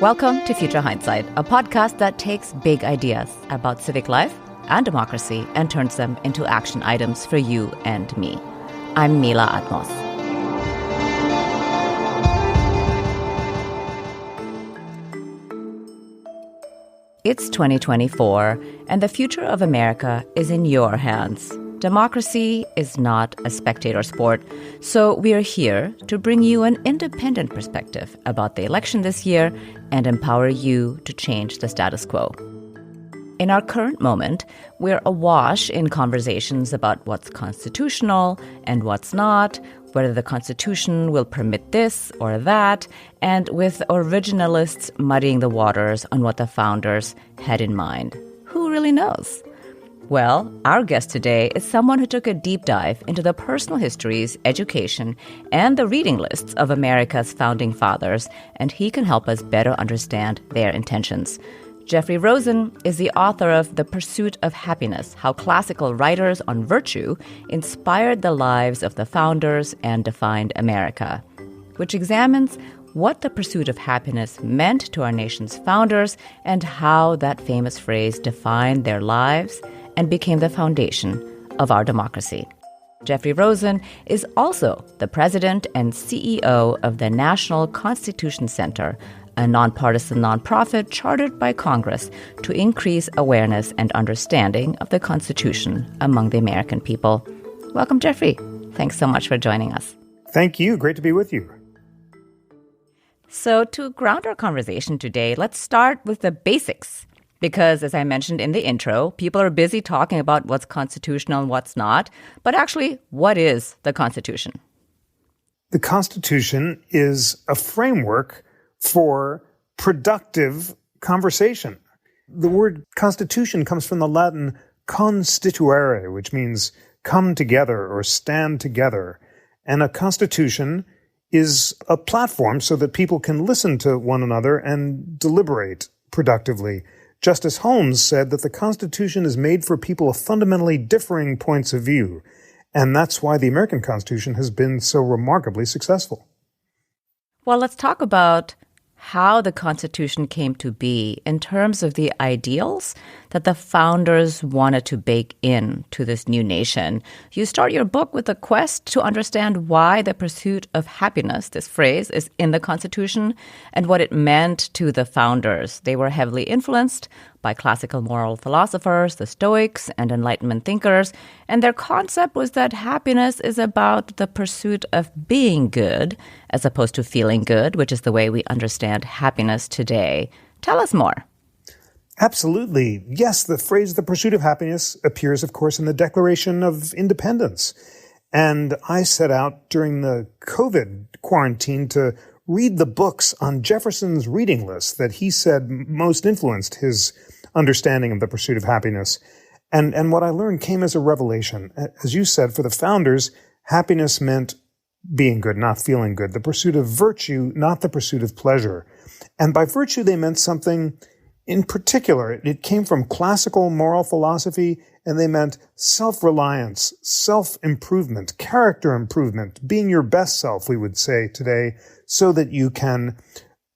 Welcome to Future Hindsight, a podcast that takes big ideas about civic life and democracy and turns them into action items for you and me. I'm Mila Atmos. It's 2024, and the future of America is in your hands. Democracy is not a spectator sport, so we are here to bring you an independent perspective about the election this year and empower you to change the status quo. In our current moment, we're awash in conversations about what's constitutional and what's not, whether the Constitution will permit this or that, and with originalists muddying the waters on what the founders had in mind. Who really knows? Well, our guest today is someone who took a deep dive into the personal histories, education, and the reading lists of America's founding fathers, and he can help us better understand their intentions. Jeffrey Rosen is the author of The Pursuit of Happiness, How Classical Writers on Virtue Inspired the Lives of the Founders and Defined America, which examines what the pursuit of happiness meant to our nation's founders and how that famous phrase defined their lives and became the foundation of our democracy. Jeffrey Rosen is also the president and CEO of the National Constitution Center, a nonpartisan nonprofit chartered by Congress to increase awareness and understanding of the Constitution among the American people. Welcome, Jeffrey. Thanks so much for joining us. Thank you. Great to be with you. So to ground our conversation today, let's start with the basics. Because, as I mentioned in the intro, people are busy talking about what's constitutional and what's not. But actually, what is the Constitution? The Constitution is a framework for productive conversation. The word constitution comes from the Latin constituere, which means come together or stand together. And a constitution is a platform so that people can listen to one another and deliberate productively. Justice Holmes said that the Constitution is made for people of fundamentally differing points of view, and that's why the American Constitution has been so remarkably successful. Well, let's talk about how the Constitution came to be in terms of the ideals that the founders wanted to bake in to this new nation. You start your book with a quest to understand why the pursuit of happiness, this phrase, is in the Constitution and what it meant to the founders. They were heavily influenced by classical moral philosophers, the Stoics, and Enlightenment thinkers, and their concept was that happiness is about the pursuit of being good as opposed to feeling good, which is the way we understand happiness today. Tell us more. Absolutely. Yes, the phrase the pursuit of happiness appears, of course, in the Declaration of Independence. And I set out during the COVID quarantine to read the books on Jefferson's reading list that he said most influenced his understanding of the pursuit of happiness. And what I learned came as a revelation. As you said, for the founders, happiness meant being good, not feeling good. The pursuit of virtue, not the pursuit of pleasure. And by virtue, they meant something in particular. It came from classical moral philosophy, and they meant self-reliance, self-improvement, character improvement, being your best self, we would say today, so that you can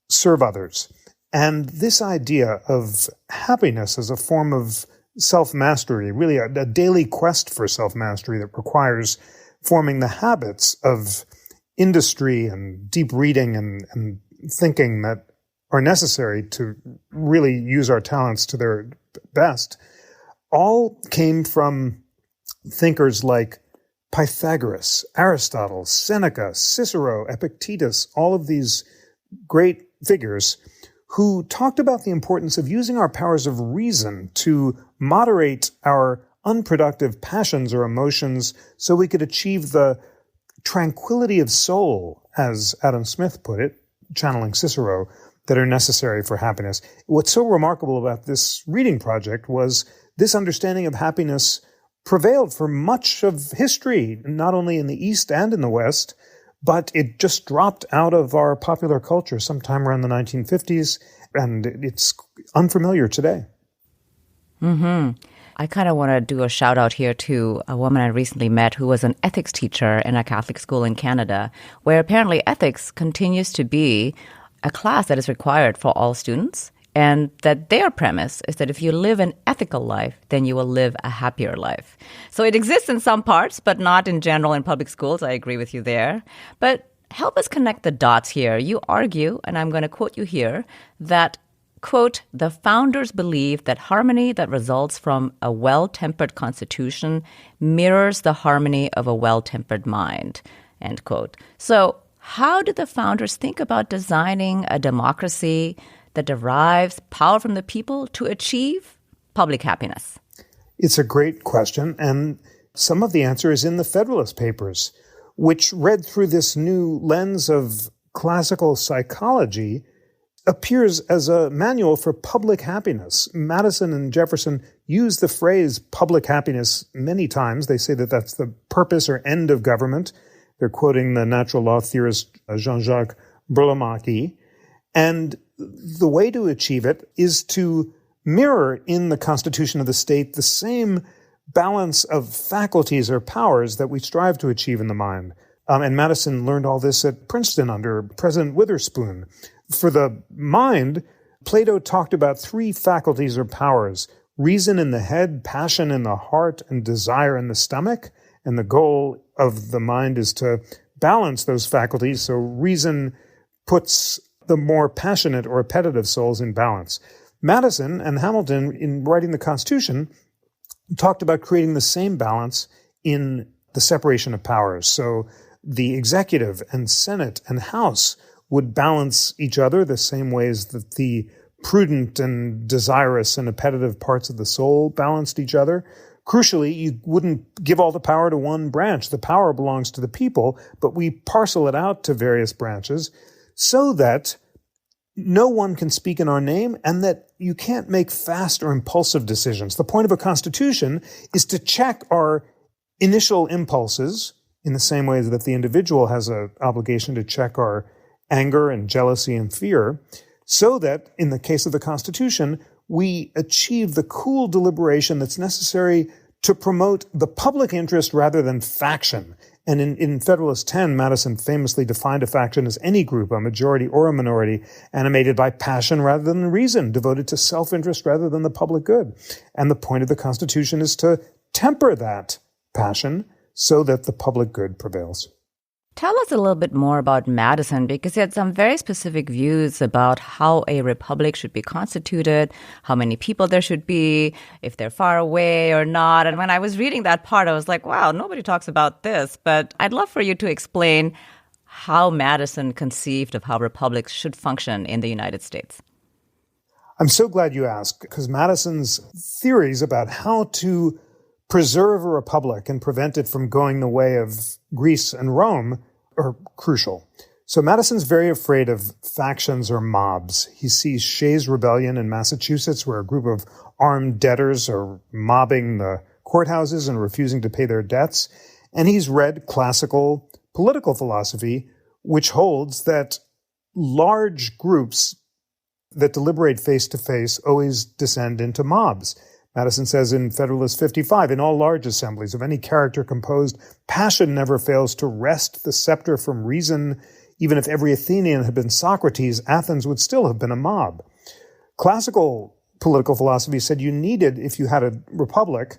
serve others. And this idea of happiness as a form of self-mastery, really a daily quest for self-mastery that requires forming the habits of industry and deep reading and thinking that are necessary to really use our talents to their best, all came from thinkers like Pythagoras, Aristotle, Seneca, Cicero, Epictetus, all of these great figures who talked about the importance of using our powers of reason to moderate our unproductive passions or emotions so we could achieve the tranquility of soul, as Adam Smith put it, channeling Cicero, that are necessary for happiness. What's so remarkable about this reading project was this understanding of happiness prevailed for much of history, not only in the East and in the West, but it just dropped out of our popular culture sometime around the 1950s, and it's unfamiliar today. Mm-hmm. I kind of want to do a shout out here to a woman I recently met who was an ethics teacher in a Catholic school in Canada, where apparently ethics continues to be a class that is required for all students, and that their premise is that if you live an ethical life, then you will live a happier life. So it exists in some parts, but not in general in public schools. I agree with you there. But help us connect the dots here. You argue, and I'm going to quote you here, that, quote, the founders believe that harmony that results from a well-tempered constitution mirrors the harmony of a well-tempered mind, end quote. So how did the founders think about designing a democracy that derives power from the people to achieve public happiness? It's a great question, and some of the answer is in the Federalist Papers, which, read through this new lens of classical psychology, appears as a manual for public happiness. Madison and Jefferson use the phrase public happiness many times. They say that that's the purpose or end of government. They're quoting the natural law theorist Jean-Jacques Burlamaqui. And the way to achieve it is to mirror in the constitution of the state the same balance of faculties or powers that we strive to achieve in the mind. And Madison learned all this at Princeton under President Witherspoon. For the mind, Plato talked about three faculties or powers: reason in the head, passion in the heart, and desire in the stomach. And the goal of the mind is to balance those faculties so reason puts the more passionate or appetitive souls in balance. Madison and Hamilton, in writing the Constitution, talked about creating the same balance in the separation of powers. So the executive and Senate and House would balance each other the same ways that the prudent and desirous and appetitive parts of the soul balanced each other. Crucially, you wouldn't give all the power to one branch. The power belongs to the people, but we parcel it out to various branches so that no one can speak in our name and that you can't make fast or impulsive decisions. The point of a constitution is to check our initial impulses in the same way that the individual has an obligation to check our anger and jealousy and fear, so that in the case of the Constitution, we achieve the cool deliberation that's necessary to promote the public interest rather than faction. And in Federalist 10, Madison famously defined a faction as any group, a majority or a minority, animated by passion rather than reason, devoted to self-interest rather than the public good. And the point of the Constitution is to temper that passion so that the public good prevails. Tell us a little bit more about Madison, because he had some very specific views about how a republic should be constituted, how many people there should be, if they're far away or not. And when I was reading that part, I was like, wow, nobody talks about this. But I'd love for you to explain how Madison conceived of how republics should function in the United States. I'm so glad you asked, because Madison's theories about how to preserve a republic and prevent it from going the way of Greece and Rome are crucial. So Madison's very afraid of factions or mobs. He sees Shays' Rebellion in Massachusetts, where a group of armed debtors are mobbing the courthouses and refusing to pay their debts. And he's read classical political philosophy, which holds that large groups that deliberate face-to-face always descend into mobs. Madison says in Federalist 55, in all large assemblies of any character composed, passion never fails to wrest the scepter from reason. Even if every Athenian had been Socrates, Athens would still have been a mob. Classical political philosophy said you needed, if you had a republic,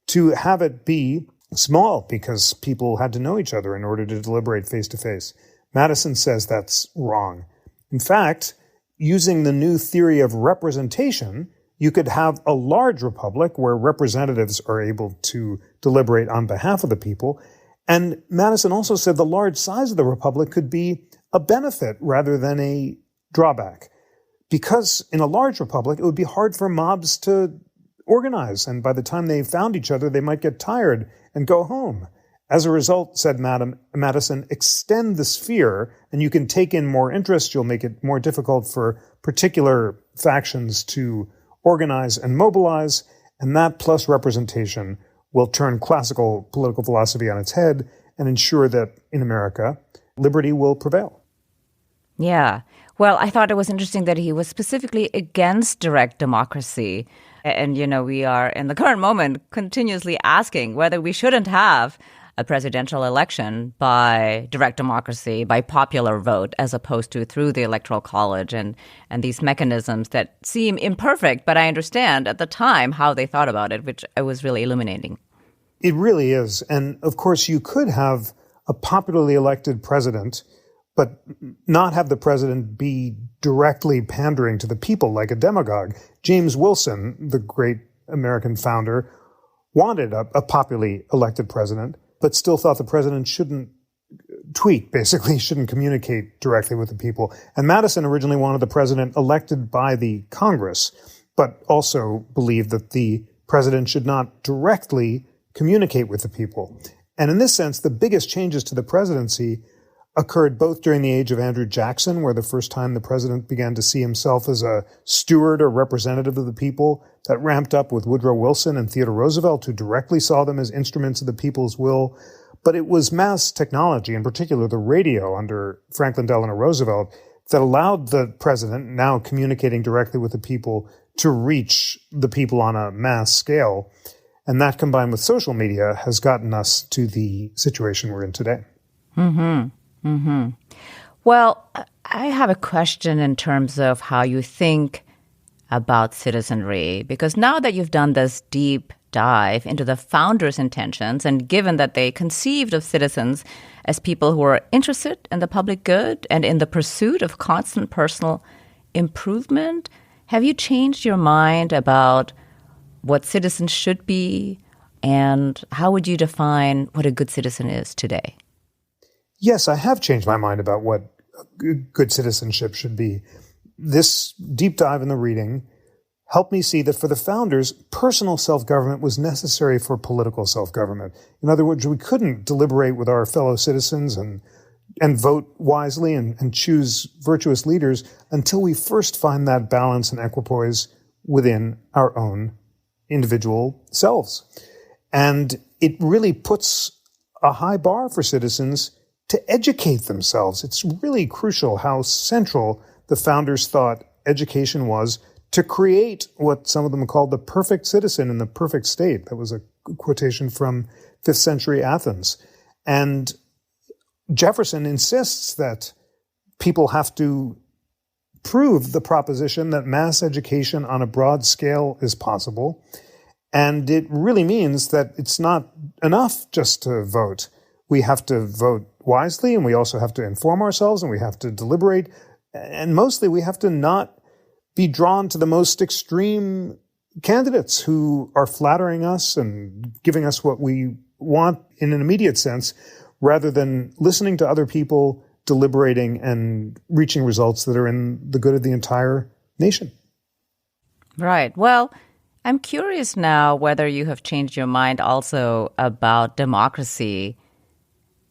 to have it be small because people had to know each other in order to deliberate face to face. Madison says that's wrong. In fact, using the new theory of representation, you could have a large republic where representatives are able to deliberate on behalf of the people. And Madison also said the large size of the republic could be a benefit rather than a drawback. Because in a large republic, it would be hard for mobs to organize. And by the time they found each other, they might get tired and go home. As a result, said Madison, extend the sphere and you can take in more interest. You'll make it more difficult for particular factions to organize and mobilize, and that plus representation will turn classical political philosophy on its head and ensure that in America, liberty will prevail. Yeah. Well, I thought it was interesting that he was specifically against direct democracy. And, we are in the current moment continuously asking whether we shouldn't have a presidential election by direct democracy, by popular vote, as opposed to through the Electoral College and these mechanisms that seem imperfect, but I understand at the time how they thought about it, which was really illuminating. It really is. And of course, you could have a popularly elected president, but not have the president be directly pandering to the people like a demagogue. James Wilson, the great American founder, wanted a popularly elected president, but still thought the president shouldn't tweet, basically, shouldn't communicate directly with the people. And Madison originally wanted the president elected by the Congress, but also believed that the president should not directly communicate with the people. And in this sense, the biggest changes to the presidency occurred both during the age of Andrew Jackson, where the first time the president began to see himself as a steward or representative of the people. That ramped up with Woodrow Wilson and Theodore Roosevelt, who directly saw them as instruments of the people's will. But it was mass technology, in particular the radio under Franklin Delano Roosevelt, that allowed the president, now communicating directly with the people, to reach the people on a mass scale. And that, combined with social media, has gotten us to the situation we're in today. Mm-hmm. Mm-hmm. Well, I have a question in terms of how you think about citizenry, because now that you've done this deep dive into the founders' intentions, and given that they conceived of citizens as people who are interested in the public good and in the pursuit of constant personal improvement, have you changed your mind about what citizens should be, and how would you define what a good citizen is today? Yes, I have changed my mind about what good citizenship should be. This deep dive in the reading helped me see that for the founders, personal self-government was necessary for political self-government. In other words, we couldn't deliberate with our fellow citizens and vote wisely and choose virtuous leaders until we first find that balance and equipoise within our own individual selves. And it really puts a high bar for citizens to educate themselves. It's really crucial how central the founders thought education was to create what some of them called the perfect citizen in the perfect state. That was a quotation from 5th century Athens. And Jefferson insists that people have to prove the proposition that mass education on a broad scale is possible. And it really means that it's not enough just to vote. We have to vote wisely, and we also have to inform ourselves, and we have to deliberate. And mostly we have to not be drawn to the most extreme candidates who are flattering us and giving us what we want in an immediate sense, rather than listening to other people, deliberating, and reaching results that are in the good of the entire nation. Right. Well, I'm curious now whether you have changed your mind also about democracy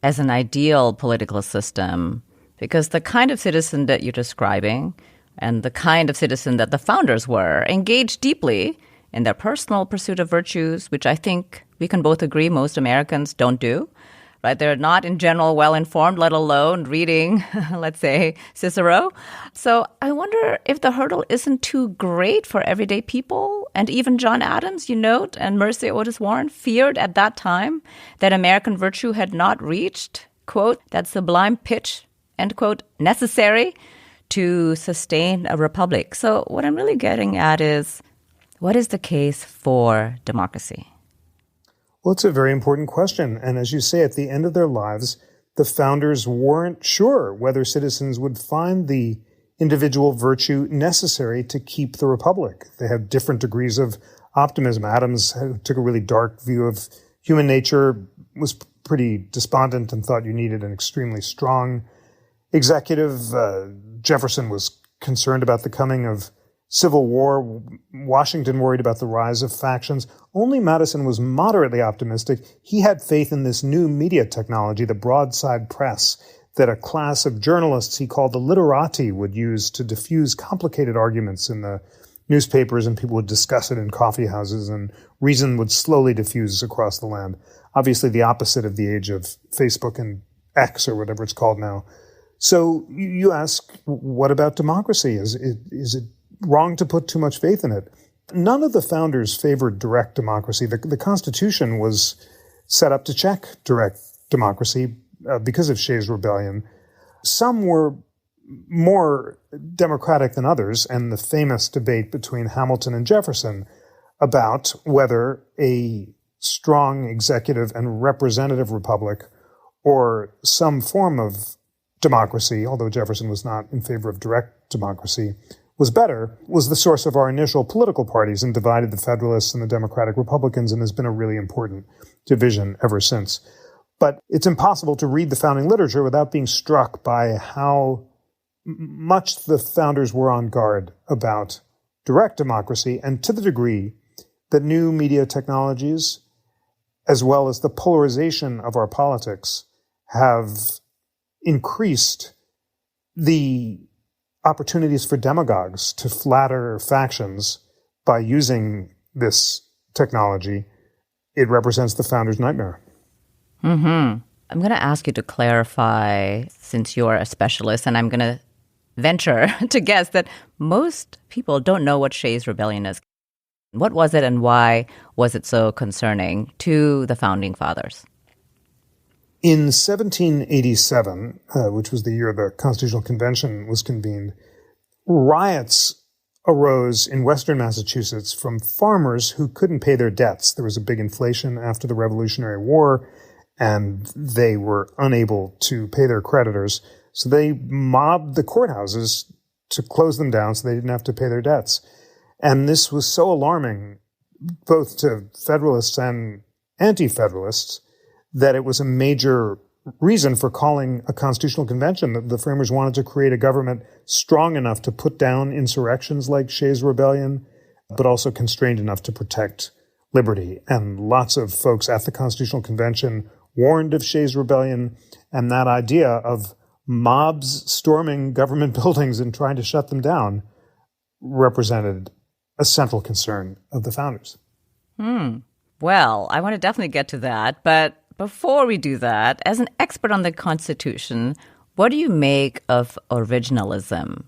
as an ideal political system, because the kind of citizen that you're describing and the kind of citizen that the founders were engaged deeply in their personal pursuit of virtues, which I think we can both agree most Americans don't do. Right? They're not in general well-informed, let alone reading, let's say, Cicero. So I wonder if the hurdle isn't too great for everyday people. And even John Adams, you note, and Mercy Otis Warren feared at that time that American virtue had not reached, quote, that sublime pitch, end quote, necessary to sustain a republic. So what I'm really getting at is, what is the case for democracy? Well, it's a very important question. And as you say, at the end of their lives, the founders weren't sure whether citizens would find the individual virtue necessary to keep the republic. They had different degrees of optimism. Adams took a really dark view of human nature, was pretty despondent, and thought you needed an extremely strong executive. Jefferson was concerned about the coming of civil war. Washington worried about the rise of factions. Only Madison was moderately optimistic. He had faith in this new media technology, the broadside press, that a class of journalists he called the literati would use to diffuse complicated arguments in the newspapers, and people would discuss it in coffee houses, and reason would slowly diffuse across the land. Obviously the opposite of the age of Facebook and X, or whatever it's called now. So you ask, what about democracy? Is it wrong to put too much faith in it? None of the founders favored direct democracy. The Constitution was set up to check direct democracy because of Shays' Rebellion. Some were more democratic than others, and the famous debate between Hamilton and Jefferson about whether a strong executive and representative republic or some form of democracy, although Jefferson was not in favor of direct democracy, was better, was the source of our initial political parties and divided the Federalists and the Democratic Republicans, and has been a really important division ever since. But it's impossible to read the founding literature without being struck by how much the founders were on guard about direct democracy, and to the degree that new media technologies, as well as the polarization of our politics, have increased the opportunities for demagogues to flatter factions by using this technology. It represents the founder's nightmare. Mm-hmm. I'm going to ask you to clarify, since you're a specialist, and I'm going to venture to guess that most people don't know what Shays' Rebellion is. What was it, and why was it so concerning to the founding fathers? In 1787, which was the year the Constitutional Convention was convened, riots arose in western Massachusetts from farmers who couldn't pay their debts. There was a big inflation after the Revolutionary War, and they were unable to pay their creditors. So they mobbed the courthouses to close them down so they didn't have to pay their debts. And this was so alarming, both to Federalists and Anti-Federalists, that it was a major reason for calling a constitutional convention. The framers wanted to create a government strong enough to put down insurrections like Shays' Rebellion, but also constrained enough to protect liberty. And lots of folks at the Constitutional Convention warned of Shays' Rebellion, and that idea of mobs storming government buildings and trying to shut them down represented a central concern of the founders. Well, I want to definitely get to that, but before we do that, as an expert on the Constitution, what do you make of originalism?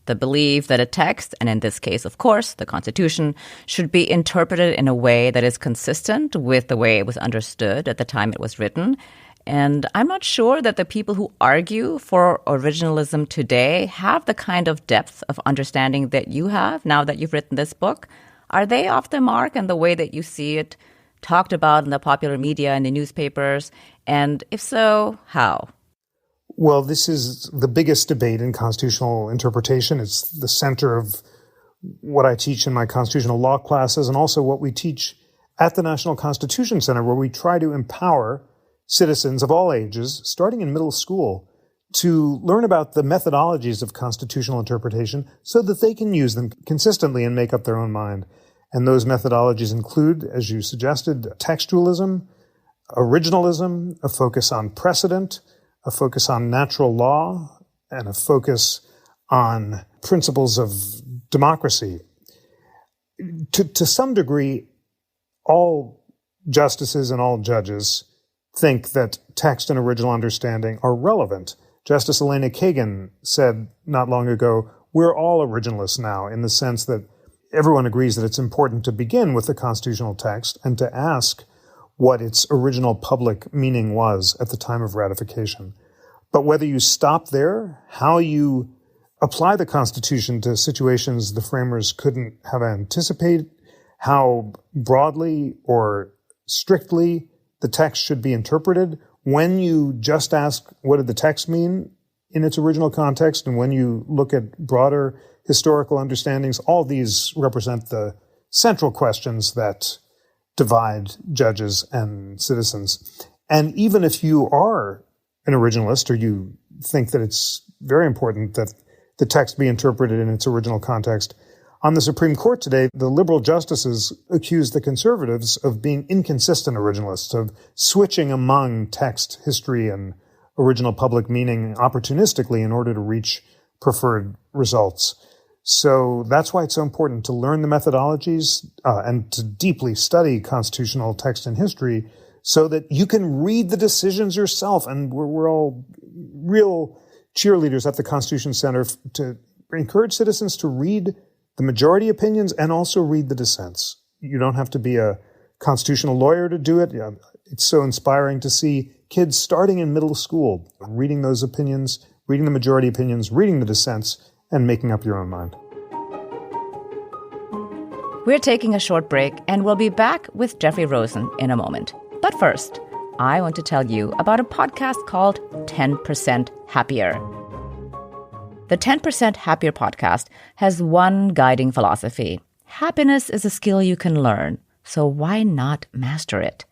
The belief that a text, and in this case, of course, the Constitution, should be interpreted in a way that is consistent with the way it was understood at the time it was written. And I'm not sure that the people who argue for originalism today have the kind of depth of understanding that you have now that you've written this book. Are they off the mark in the way that you see it talked about in the popular media and the newspapers? And if so, how? Well, this is the biggest debate in constitutional interpretation. It's the center of what I teach in my constitutional law classes, and also what we teach at the National Constitution Center, where we try to empower citizens of all ages, starting in middle school, to learn about the methodologies of constitutional interpretation so that they can use them consistently and make up their own mind. And those methodologies include, as you suggested, textualism, originalism, a focus on precedent, a focus on natural law, and a focus on principles of democracy. To some degree, all justices and all judges think that text and original understanding are relevant. Justice Elena Kagan said not long ago, we're all originalists now, in the sense that everyone agrees that it's important to begin with the constitutional text and to ask what its original public meaning was at the time of ratification. But whether you stop there, how you apply the Constitution to situations the framers couldn't have anticipated, how broadly or strictly the text should be interpreted, when you just ask what did the text mean in its original context, and when you look at broader historical understandings, all these represent the central questions that divide judges and citizens. And even if you are an originalist, or you think that it's very important that the text be interpreted in its original context, on the Supreme Court today, the liberal justices accuse the conservatives of being inconsistent originalists, of switching among text, history, and original public meaning opportunistically in order to reach preferred results. So that's why it's so important to learn the methodologies and to deeply study constitutional text and history so that you can read the decisions yourself. And we're all real cheerleaders at the Constitution Center to encourage citizens to read the majority opinions and also read the dissents. You don't have to be a constitutional lawyer to do it. It's so inspiring to see kids starting in middle school, reading those opinions, reading the majority opinions, reading the dissents, and making up your own mind. We're taking a short break, and we'll be back with Jeffrey Rosen in a moment. But first, I want to tell you about a podcast called 10% Happier. The 10% Happier podcast has one guiding philosophy. Happiness is a skill you can learn, so why not master it?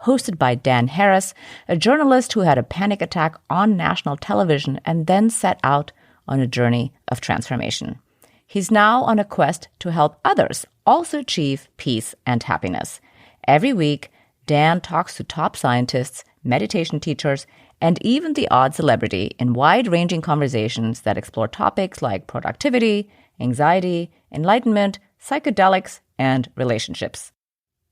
Hosted by Dan Harris, a journalist who had a panic attack on national television and then set out on a journey of transformation. He's now on a quest to help others also achieve peace and happiness. Every week, Dan talks to top scientists, meditation teachers, and even the odd celebrity in wide-ranging conversations that explore topics like productivity, anxiety, enlightenment, psychedelics, and relationships.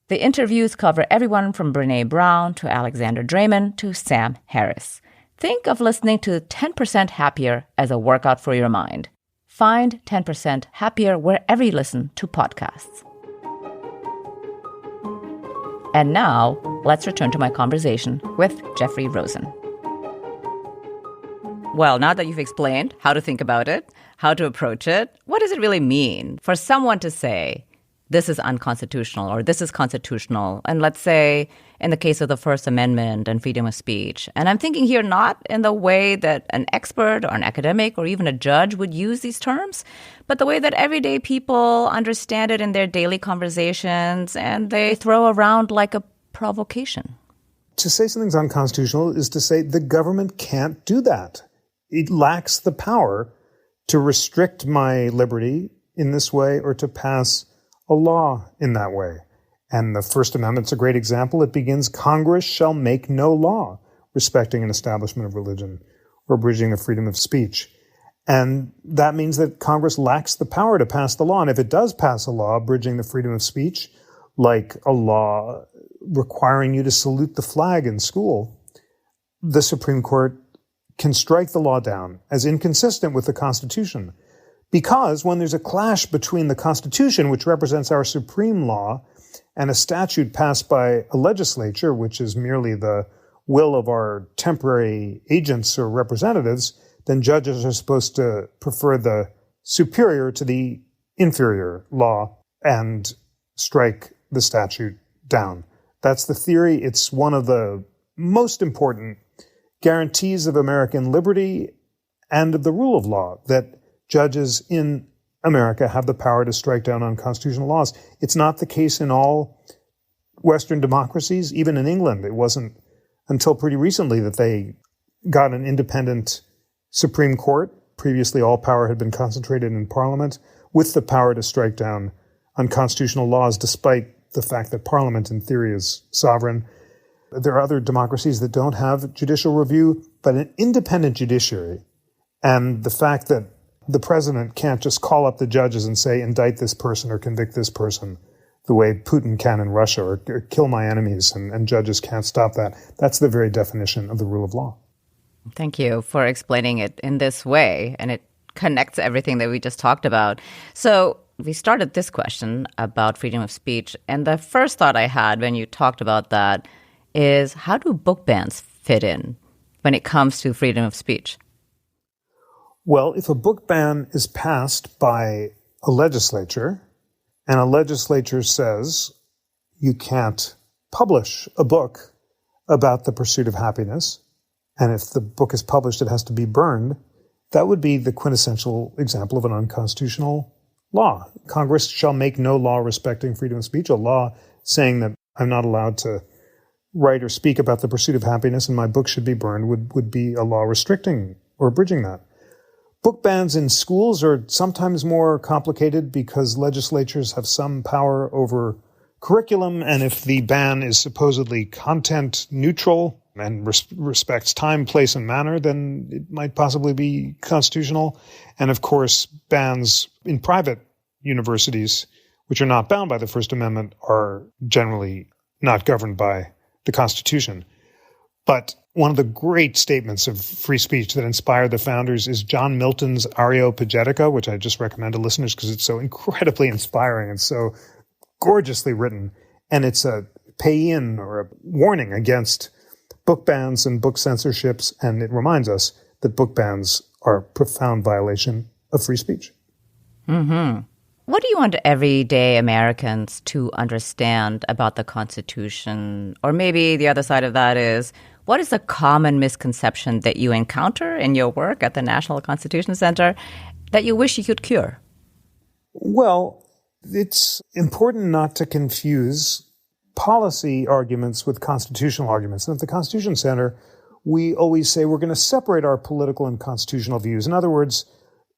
The interviews cover everyone from Brené Brown to Alexander Draymond to Sam Harris. Think of listening to 10% Happier as a workout for your mind. Find 10% Happier wherever you listen to podcasts. And now, let's return to my conversation with Jeffrey Rosen. Well, now that you've explained how to think about it, how to approach it, what does it really mean for someone to say, this is unconstitutional or this is constitutional? And let's say in the case of the First Amendment and freedom of speech. And I'm thinking here not in the way that an expert or an academic or even a judge would use these terms, but the way that everyday people understand it in their daily conversations and they throw around like a provocation. To say something's unconstitutional is to say the government can't do that. It lacks the power to restrict my liberty in this way or to pass a law in that way. And the First Amendment's a great example. It begins, Congress shall make no law respecting an establishment of religion or abridging the freedom of speech. And that means that Congress lacks the power to pass the law. And if it does pass a law abridging the freedom of speech, like a law requiring you to salute the flag in school, the Supreme Court can strike the law down as inconsistent with the Constitution. Because when there's a clash between the Constitution, which represents our supreme law, and a statute passed by a legislature, which is merely the will of our temporary agents or representatives, then judges are supposed to prefer the superior to the inferior law and strike the statute down. That's the theory. It's one of the most important guarantees of American liberty and of the rule of law, that judges in America have the power to strike down unconstitutional laws. It's not the case in all Western democracies. Even in England, it wasn't until pretty recently that they got an independent Supreme Court. Previously, all power had been concentrated in Parliament with the power to strike down unconstitutional laws, despite the fact that Parliament, in theory, is sovereign. There are other democracies that don't have judicial review, but an independent judiciary, and the fact that the president can't just call up the judges and say, indict this person or convict this person, the way Putin can in Russia, or kill my enemies, and judges can't stop that. That's the very definition of the rule of law. Thank you for explaining it in this way, and it connects everything that we just talked about. So we started this question about freedom of speech, and the first thought I had when you talked about that is, how do book bans fit in when it comes to freedom of speech? Well, if a book ban is passed by a legislature, and a legislature says you can't publish a book about the pursuit of happiness, and if the book is published, it has to be burned, that would be the quintessential example of an unconstitutional law. Congress shall make no law respecting freedom of speech, a law saying that I'm not allowed to write or speak about the pursuit of happiness and my book should be burned would be a law restricting or abridging that. Book bans in schools are sometimes more complicated because legislatures have some power over curriculum, and if the ban is supposedly content neutral and respects time, place, and manner, then it might possibly be constitutional. And of course, bans in private universities, which are not bound by the First Amendment, are generally not governed by the Constitution. But one of the great statements of free speech that inspired the founders is John Milton's Areopagitica, which I just recommend to listeners because it's so incredibly inspiring and so gorgeously written. And it's a pay-in or a warning against book bans and book censorships, and it reminds us that book bans are a profound violation of free speech. Mm-hmm. What do you want everyday Americans to understand about the Constitution? Or maybe the other side of that is, what is a common misconception that you encounter in your work at the National Constitution Center that you wish you could cure? Well, it's important not to confuse policy arguments with constitutional arguments. And at the Constitution Center, we always say we're going to separate our political and constitutional views. In other words,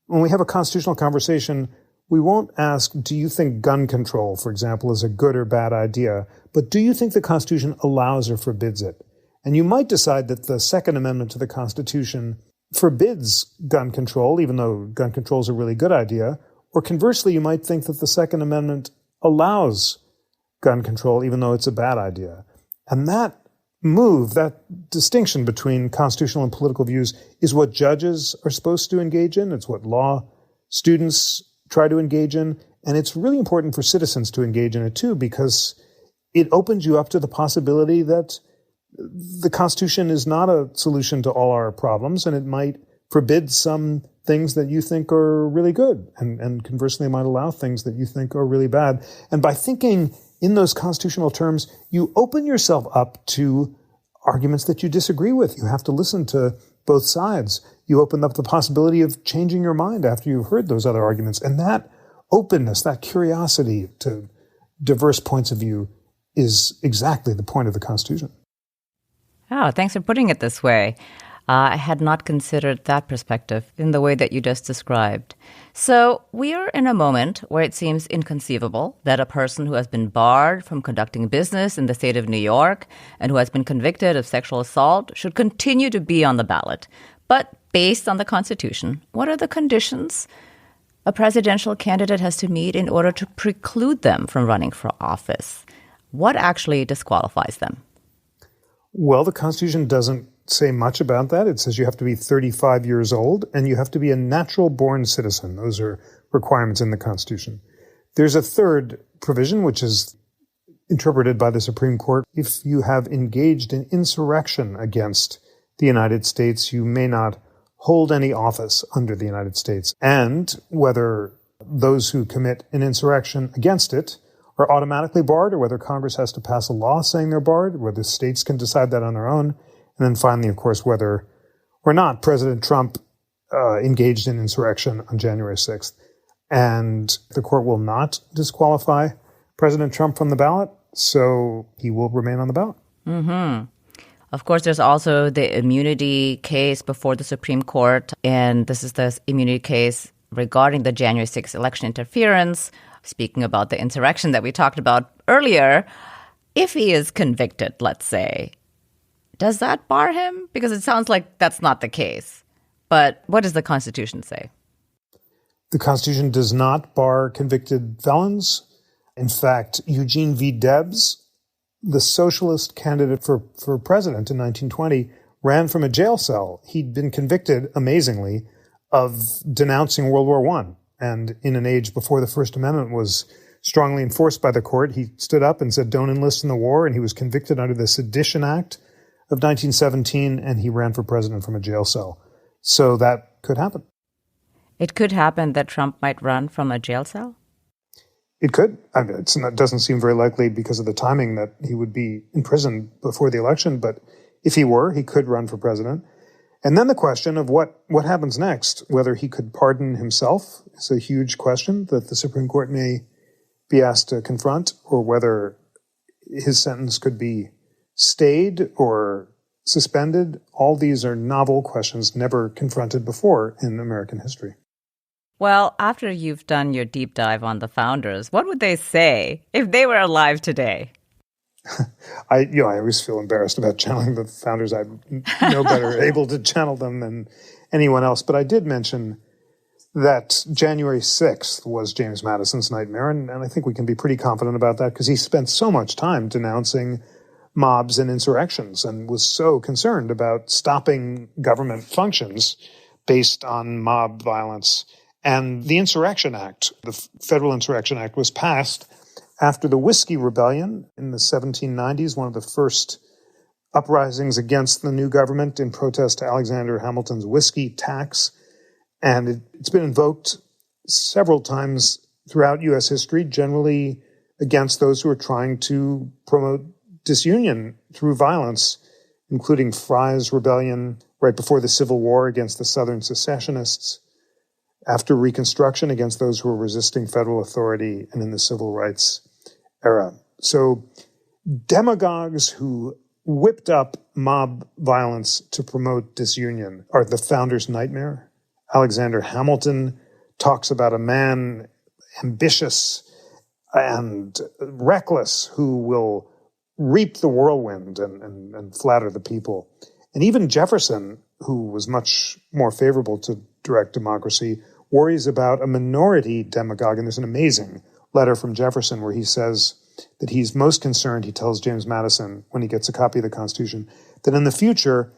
when we have a constitutional conversation, we won't ask, do you think gun control, for example, is a good or bad idea? But do you think the Constitution allows or forbids it? And you might decide that the Second Amendment to the Constitution forbids gun control, even though gun control is a really good idea. Or conversely, you might think that the Second Amendment allows gun control, even though it's a bad idea. And that move, that distinction between constitutional and political views, is what judges are supposed to engage in. It's what law students try to engage in. And it's really important for citizens to engage in it too, because it opens you up to the possibility that the Constitution is not a solution to all our problems, and it might forbid some things that you think are really good, and conversely might allow things that you think are really bad. And by thinking in those constitutional terms, you open yourself up to arguments that you disagree with. You have to listen to both sides. You open up the possibility of changing your mind after you've heard those other arguments. And that openness, that curiosity to diverse points of view is exactly the point of the Constitution. Oh, thanks for putting it this way. I had not considered that perspective in the way that you just described. So we are in a moment where it seems inconceivable that a person who has been barred from conducting business in the state of New York and who has been convicted of sexual assault should continue to be on the ballot. But based on the Constitution, what are the conditions a presidential candidate has to meet in order to preclude them from running for office? What actually disqualifies them? Well, the Constitution doesn't say much about that. It says you have to be 35 years old and you have to be a natural-born citizen. Those are requirements in the Constitution. There's a third provision, which is interpreted by the Supreme Court. If you have engaged in insurrection against the United States, you may not hold any office under the United States. And whether those who commit an insurrection against it are automatically barred, or whether Congress has to pass a law saying they're barred, whether states can decide that on their own. And then finally, of course, whether or not President Trump engaged in insurrection on January 6th. And the court will not disqualify President Trump from the ballot, so he will remain on the ballot. Mm-hmm. Of course, there's also the immunity case before the Supreme Court, and this is the immunity case regarding the January 6th election interference. Speaking about the insurrection that we talked about earlier, if he is convicted, let's say, does that bar him? Because it sounds like that's not the case. But what does the Constitution say? The Constitution does not bar convicted felons. In fact, Eugene V. Debs, the socialist candidate for president in 1920, ran from a jail cell. He'd been convicted, amazingly, of denouncing World War I. And in an age before the First Amendment was strongly enforced by the court, he stood up and said, don't enlist in the war. And he was convicted under the Sedition Act of 1917, and he ran for president from a jail cell. So that could happen. It could happen that Trump might run from a jail cell? It could. I mean, it doesn't seem very likely because of the timing that he would be in prison before the election. But if he were, he could run for president. And then the question of what happens next, whether he could pardon himself, is a huge question that the Supreme Court may be asked to confront, or whether his sentence could be stayed or suspended. All these are novel questions never confronted before in American history. Well, after you've done your deep dive on the founders, what would they say if they were alive today? I always feel embarrassed about channeling the founders. I'm no better able to channel them than anyone else. But I did mention that January 6th was James Madison's nightmare, and I think we can be pretty confident about that because he spent so much time denouncing mobs and insurrections and was so concerned about stopping government functions based on mob violence. And the Insurrection Act, the Federal Insurrection Act, was passed after the Whiskey Rebellion in the 1790s, one of the first uprisings against the new government in protest to Alexander Hamilton's whiskey tax. And it's been invoked several times throughout U.S. history, generally against those who are trying to promote disunion through violence, including Fry's Rebellion right before the Civil War against the Southern secessionists, after Reconstruction against those who were resisting federal authority, and in the Civil Rights era. So demagogues who whipped up mob violence to promote disunion are the founder's nightmare. Alexander Hamilton talks about a man ambitious and reckless who will reap the whirlwind and flatter the people. And even Jefferson, who was much more favorable to direct democracy, worries about a minority demagogue. And there's an amazing letter from Jefferson where he says that he's most concerned, he tells James Madison when he gets a copy of the Constitution, that in the future,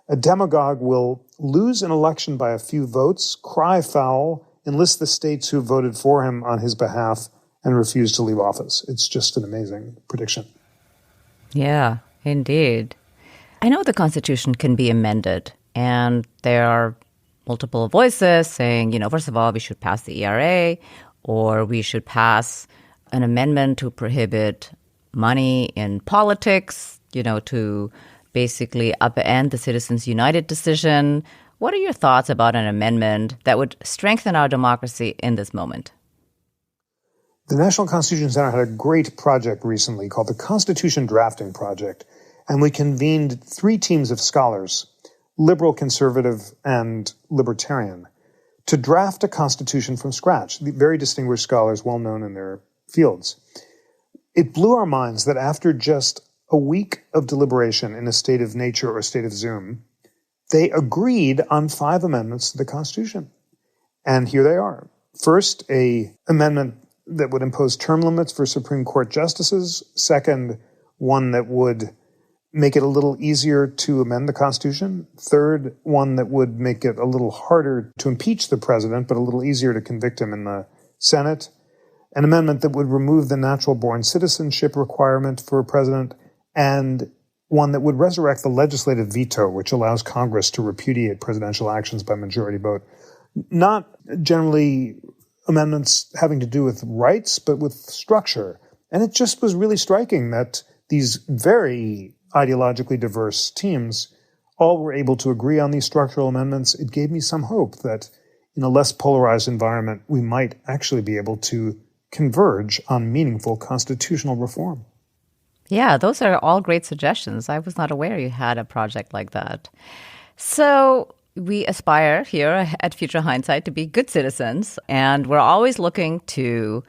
a demagogue will lose an election by a few votes, cry foul, enlist the states who voted for him on his behalf, and refuse to leave office. It's just an amazing prediction. Yeah, indeed. I know the Constitution can be amended, and there are multiple voices saying, first of all, we should pass the ERA, or we should pass an amendment to prohibit money in politics, to basically upend the Citizens United decision. What are your thoughts about an amendment that would strengthen our democracy in this moment? The National Constitution Center had a great project recently called the Constitution Drafting Project, and we convened 3 teams of scholars, liberal, conservative, and libertarian, to draft a constitution from scratch. Very distinguished scholars, well known in their fields. It blew our minds that after just a week of deliberation in a state of nature or a state of Zoom, they agreed on 5 amendments to the Constitution. And here they are. First, an amendment that would impose term limits for Supreme Court justices. Second, one that would make it a little easier to amend the Constitution. Third, one that would make it a little harder to impeach the president, but a little easier to convict him in the Senate. An amendment that would remove the natural-born citizenship requirement for a president, and one that would resurrect the legislative veto, which allows Congress to repudiate presidential actions by majority vote. Not generally amendments having to do with rights, but with structure. And it just was really striking that these very ideologically diverse teams all were able to agree on these structural amendments. It gave me some hope that in a less polarized environment, we might actually be able to converge on meaningful constitutional reform. Yeah, those are all great suggestions. I was not aware you had a project like that. So we aspire here at Future Hindsight to be good citizens, and we're always looking to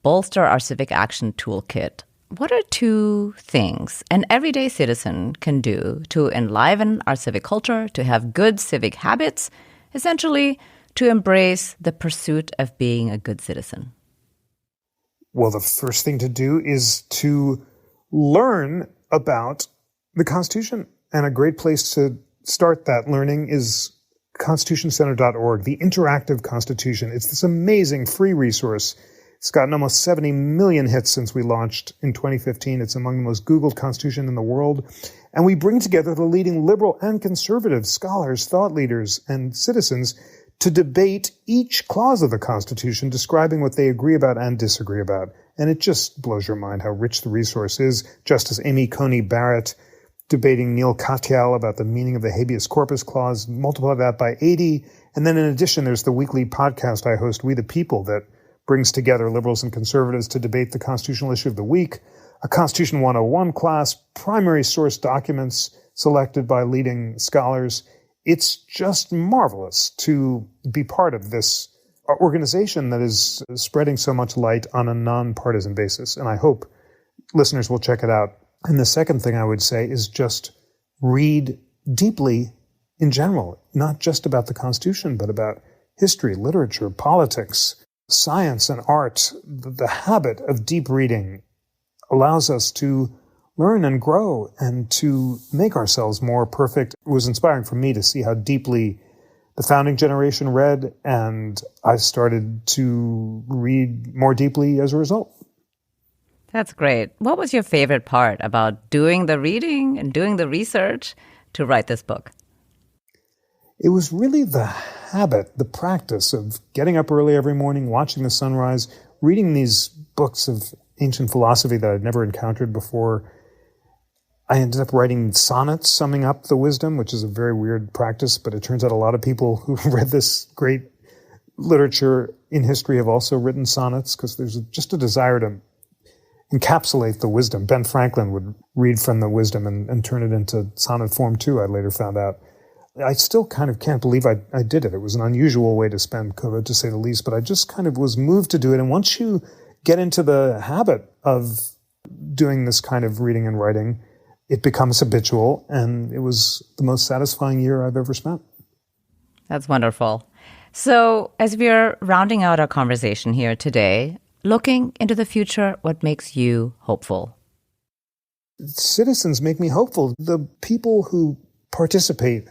bolster our civic action toolkit. What are 2 things an everyday citizen can do to enliven our civic culture, to have good civic habits, essentially to embrace the pursuit of being a good citizen? Well, the first thing to do is to learn about the Constitution. And a great place to start that learning is constitutioncenter.org, the interactive Constitution. It's this amazing free resource. It's gotten almost 70 million hits since we launched in 2015. It's among the most Googled constitution in the world. And we bring together the leading liberal and conservative scholars, thought leaders, and citizens to debate each clause of the Constitution, describing what they agree about and disagree about. And it just blows your mind how rich the resource is. Justice Amy Coney Barrett debating Neil Katyal about the meaning of the habeas corpus clause, multiply that by 80. And then in addition, there's the weekly podcast I host, We the People, that brings together liberals and conservatives to debate the constitutional issue of the week, a Constitution 101 class, primary source documents selected by leading scholars. It's just marvelous to be part of this organization that is spreading so much light on a nonpartisan basis. And I hope listeners will check it out. And the second thing I would say is just read deeply in general, not just about the Constitution, but about history, literature, politics, science, and art. The habit of deep reading allows us to learn and grow and to make ourselves more perfect. It was inspiring for me to see how deeply the founding generation read, and I've started to read more deeply as a result. That's great. What was your favorite part about doing the reading and doing the research to write this book? It was really the habit, the practice of getting up early every morning, watching the sunrise, reading these books of ancient philosophy that I'd never encountered before. I ended up writing sonnets summing up the wisdom, which is a very weird practice, but it turns out a lot of people who read this great literature in history have also written sonnets because there's just a desire to encapsulate the wisdom. Ben Franklin would read from the wisdom and turn it into sonnet form too, I later found out. I still kind of can't believe I did it. It was an unusual way to spend COVID, to say the least, but I just kind of was moved to do it. And once you get into the habit of doing this kind of reading and writing, it becomes habitual, and it was the most satisfying year I've ever spent. That's wonderful. So as we're rounding out our conversation here today, looking into the future, what makes you hopeful? Citizens make me hopeful. The people who participate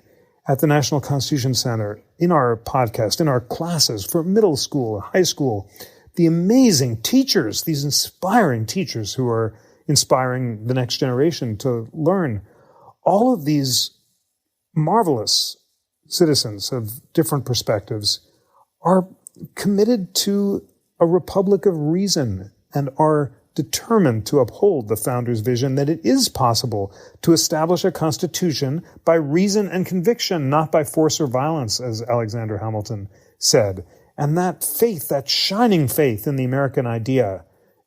at the National Constitution Center, in our podcast, in our classes for middle school, high school, the amazing teachers, these inspiring teachers who are inspiring the next generation to learn. All of these marvelous citizens of different perspectives are committed to a republic of reason and are determined to uphold the founders' vision that it is possible to establish a constitution by reason and conviction, not by force or violence, as Alexander Hamilton said. And that faith, that shining faith in the American idea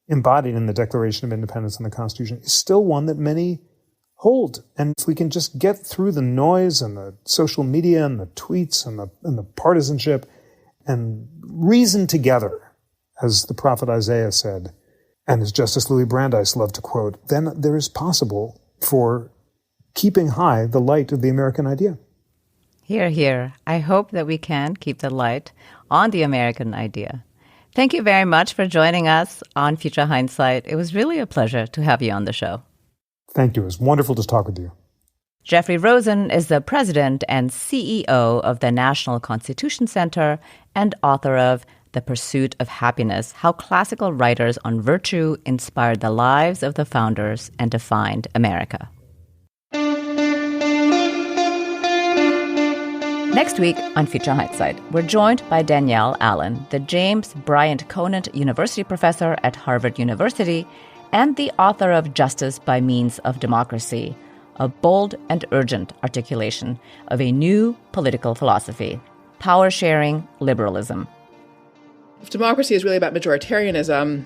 embodied in the Declaration of Independence and the Constitution, is still one that many hold. And if we can just get through the noise and the social media and the tweets and the partisanship and reason together, as the prophet Isaiah said, and as Justice Louis Brandeis loved to quote, then there is possible for keeping high the light of the American idea. Hear, hear. I hope that we can keep the light on the American idea. Thank you very much for joining us on Future Hindsight. It was really a pleasure to have you on the show. Thank you. It was wonderful to talk with you. Jeffrey Rosen is the president and CEO of the National Constitution Center and author of The Pursuit of Happiness, How Classical Writers on Virtue Inspired the Lives of the Founders and Defined America. Next week on Future Hindsight, we're joined by Danielle Allen, the James Bryant Conant University Professor at Harvard University and the author of Justice by Means of Democracy, a bold and urgent articulation of a new political philosophy, power-sharing liberalism. If democracy is really about majoritarianism,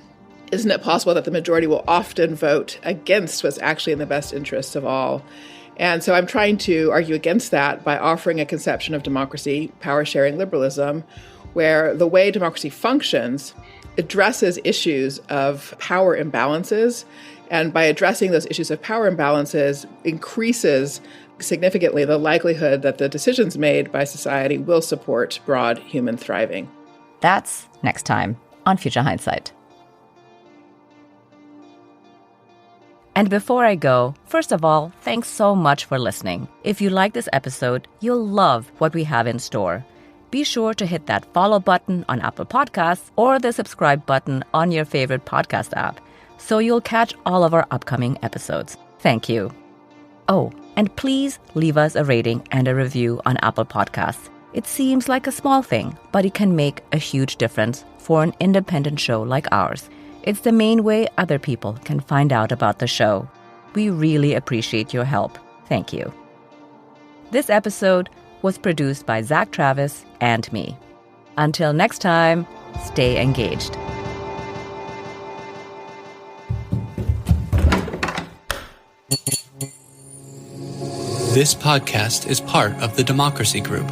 isn't it possible that the majority will often vote against what's actually in the best interests of all? And so I'm trying to argue against that by offering a conception of democracy, power-sharing liberalism, where the way democracy functions addresses issues of power imbalances, and by addressing those issues of power imbalances increases significantly the likelihood that the decisions made by society will support broad human thriving. That's next time on Future Hindsight. And before I go, first of all, thanks so much for listening. If you like this episode, you'll love what we have in store. Be sure to hit that follow button on Apple Podcasts or the subscribe button on your favorite podcast app, so you'll catch all of our upcoming episodes. Thank you. Oh, and please leave us a rating and a review on Apple Podcasts. It seems like a small thing, but it can make a huge difference for an independent show like ours. It's the main way other people can find out about the show. We really appreciate your help. Thank you. This episode was produced by Zach Travis and me. Until next time, stay engaged. This podcast is part of the Democracy Group,